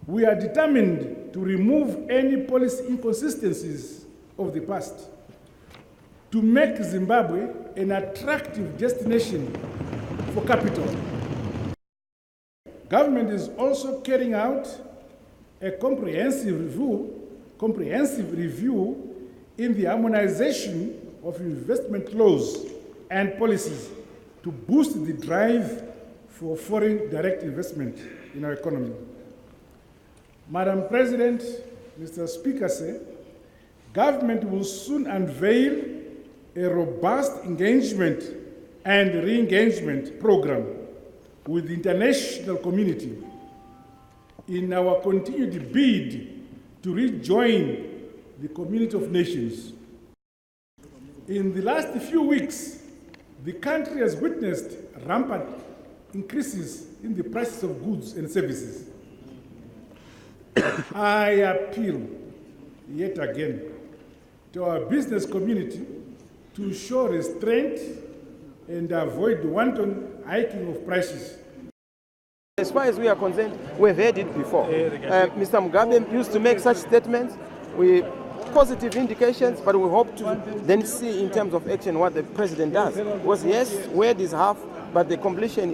We are determined to remove any policy inconsistencies of the past, to make Zimbabwe an attractive destination for capital. Government is also carrying out a comprehensive review in the harmonization of investment laws and policies to boost the drive for foreign direct investment in our economy. Madam President, Mr. Speaker, government will soon unveil a robust engagement and re-engagement program with the international community in our continued bid to rejoin the community of nations. In the last few weeks, the country has witnessed rampant increases in the prices of goods and services. I appeal yet again to our business community to show restraint and avoid wanton hiking of prices. As far as we are concerned, we've heard it before. Mr. Mugabe used to make such statements with positive indications, but we hope to then see in terms of action what the president does. Because yes, word is half, but the completion